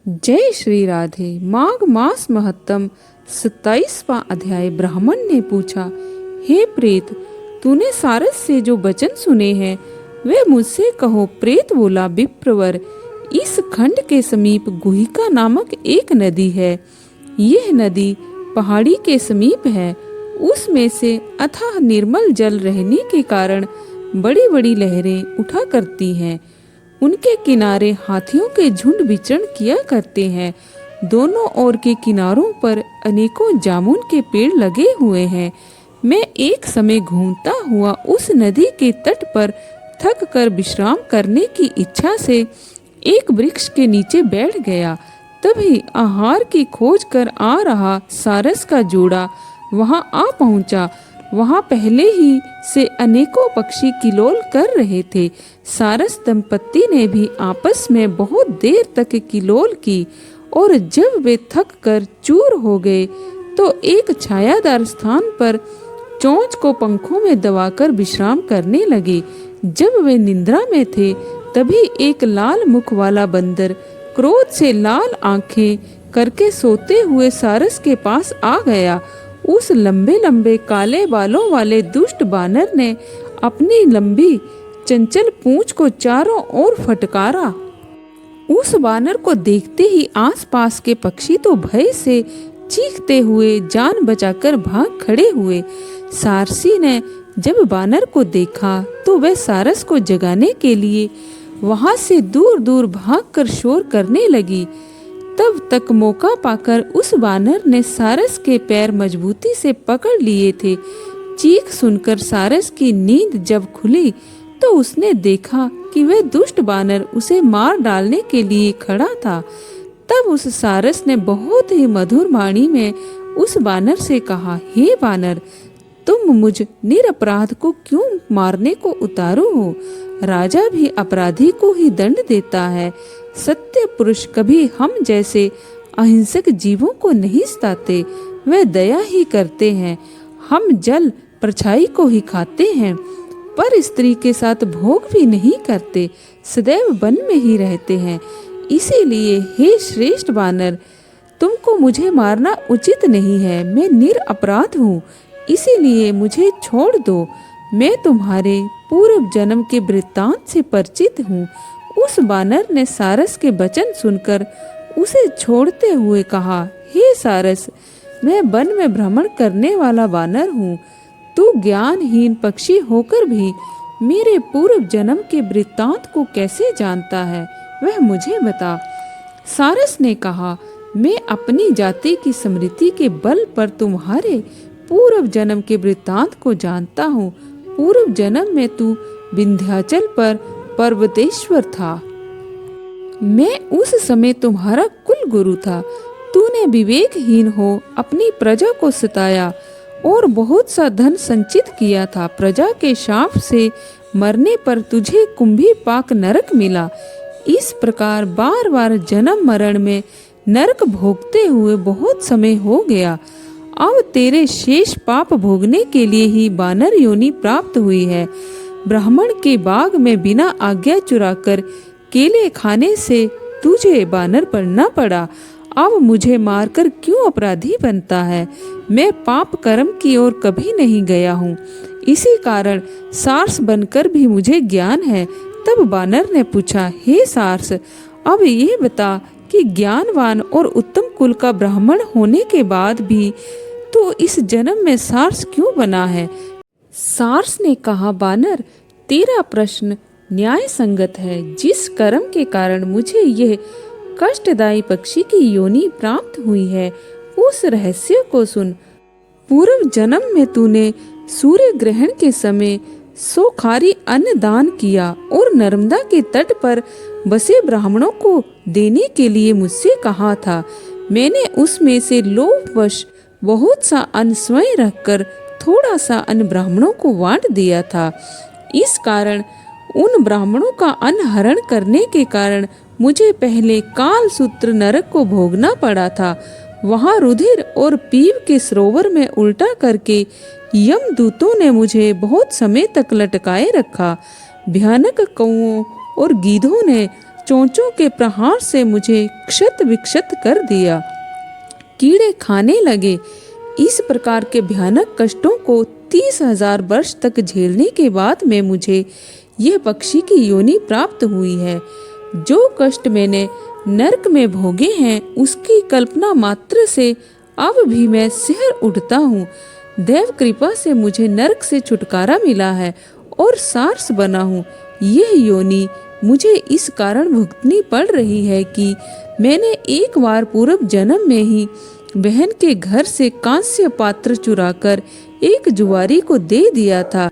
जय श्री राधे। माघ मास महत्तम 27वां अध्याय। ब्राह्मण ने पूछा, हे प्रेत, तूने सारस से जो वचन सुने हैं वे मुझसे कहो। प्रेत बोला, विप्रवर, इस खंड के समीप गुहिका नामक एक नदी है। यह नदी पहाड़ी के समीप है। उसमें से अथाह निर्मल जल रहने के कारण बड़ी बड़ी लहरें उठा करती हैं। उनके किनारे हाथियों के झुंड विचरण किया करते हैं। दोनों ओर के किनारों पर अनेकों जामुन के पेड़ लगे हुए हैं। मैं एक समय घूमता हुआ उस नदी के तट पर थक कर विश्राम करने की इच्छा से एक वृक्ष के नीचे बैठ गया। तभी आहार की खोज कर आ रहा सारस का जोड़ा वहां आ पहुंचा। वहां पहले ही से अनेकों पक्षी किलोल कर रहे थे। सारस दंपत्ति ने भी आपस में बहुत देर तक किलोल की और जब वे थक कर चूर हो गए तो एक छायादार स्थान पर चोंच को पंखों में दबाकर विश्राम करने लगे। जब वे निद्रा में थे तभी एक लाल मुख वाला बंदर क्रोध से लाल आंखें करके सोते हुए सारस के पास आ गया। उस लंबे लंबे काले बालों वाले दुष्ट बानर ने अपनी लंबी चंचल पूंछ को चारों ओर फटकारा। उस बानर को देखते ही आसपास के पक्षी तो भय से चीखते हुए जान बचाकर भाग खड़े हुए। सारसी ने जब बानर को देखा तो वह सारस को जगाने के लिए वहां से दूर दूर भागकर शोर करने लगी। तब तक मौका पाकर उस बानर ने सारस के पैर मजबूती से पकड़ लिए थे। चीख सुनकर सारस की नींद जब खुली तो उसने देखा कि वह दुष्ट बानर उसे मार डालने के लिए खड़ा था। तब उस सारस ने बहुत ही मधुर वाणी में उस बानर से कहा, हे बानर, तुम मुझ निरपराध को क्यों मारने को उतारू हो? राजा भी अपराधी को ही दंड देता है। सत्य पुरुष कभी हम जैसे अहिंसक जीवों को नहीं सताते, वे दया ही करते हैं। हम जल परछाई को ही खाते हैं, पर स्त्री के साथ भोग भी नहीं करते, सदैव वन में ही रहते हैं। इसीलिए हे श्रेष्ठ बानर, तुमको मुझे मारना उचित नहीं है। मैं निरपराध हूँ, इसीलिए मुझे छोड़ दो। मैं तुम्हारे पूर्व जन्म के वृत्तांत से परिचित हूँ। उस बानर ने सारस के वचन सुनकर उसे छोड़ते हुए कहा, हे सारस, मैं वन में भ्रमण करने वाला बानर हूँ। तू ज्ञानहीन पक्षी होकर भी मेरे पूर्व जन्म के वृत्तांत को कैसे जानता है, वह मुझे बता। सारस ने कहा, मैं अपनी जाति की स्मृति के बल पर तुम्हारे पूर्व जन्म के वृत्तांत को जानता हूँ। पूर्व जन्म में तू विंध्याचल पर पर्वतेश्वर था। मैं उस समय तुम्हारा कुल गुरु था। तूने विवेकहीन हो अपनी प्रजा को सताया और बहुत सा धन संचित किया था। प्रजा के शाप से मरने पर तुझे कुंभी पाक नरक मिला। इस प्रकार बार बार जन्म मरण में नरक भोगते हुए बहुत समय हो गया। अब तेरे शेष पाप भोगने के लिए ही बानर योनि प्राप्त हुई है। ब्राह्मण के बाग में बिना आज्ञा चुराकर केले खाने से तुझे बानर बनना पड़ा। अब मुझे मारकर क्यों अपराधी बनता है? मैं पाप कर्म की ओर कभी नहीं गया हूँ, इसी कारण सारस बनकर भी मुझे ज्ञान है। तब बानर ने पूछा, हे सारस, अब ये बता कि ज्ञानवान और उत्तम कुल का ब्राह्मण होने के बाद भी तो इस जन्म में सारस क्यों बना है? सारस ने कहा, बानर, तेरा प्रश्न न्याय संगत है। जिस कर्म के कारण मुझे यह कष्टदायी पक्षी की योनि प्राप्त हुई है उस रहस्य को सुन। पूर्व जन्म में तूने सूर्य ग्रहण के समय 100 खारी अन्न दान किया और नर्मदा के तट पर बसे ब्राह्मणों को देने के लिए मुझसे कहा था। मैंने उसमें से लोभवश बहुत सा अन्न स्वयं रखकर थोड़ा सा अन्न ब्राह्मणों को बांट दिया था। इस कारण उन ब्राह्मणों का अन्न हरण करने के कारण मुझे पहले काल सूत्र नरक को भोगना पड़ा था। वहां रुधिर और पीव के सरोवर में उल्टा करके यमदूतों ने मुझे बहुत समय तक लटकाए रखा। भयानक कौओं और गीधों ने चोंचों के प्रहार से मुझे क्षत विक्षत कर दिया। कीड़े खाने लगे। इस प्रकार के भयानक कष्टों को 30,000 वर्ष तक झेलने के बाद में मुझे यह पक्षी की योनि प्राप्त हुई है। जो कष्ट मैंने नरक में भोगे हैं उसकी कल्पना मात्र से अब भी मैं सिहर उठता हूँ। देव कृपा से मुझे नरक से छुटकारा मिला है और सारस बना हूँ। यह योनि मुझे इस कारण भुगतनी पड़ रही है कि मैंने एक बार पूर्व जन्म में ही बहन के घर से कांस्य पात्र चुराकर एक जुआरी को दे दिया था।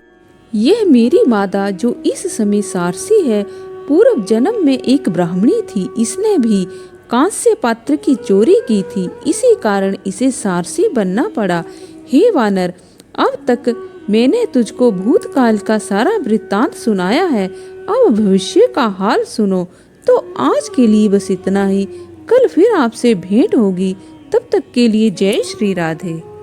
यह मेरी माता जो इस समय सारसी है पूर्व जन्म में एक ब्राह्मणी थी। इसने भी कांस्य पात्र की चोरी की थी, इसी कारण इसे सारसी बनना पड़ा। हे वानर, अब तक मैंने तुझको भूतकाल का सारा वृत्तांत सुनाया है, अब भविष्य का हाल सुनो। तो आज के लिए बस इतना ही। कल फिर आपसे भेंट होगी। तब तक के लिए जय श्री राधे।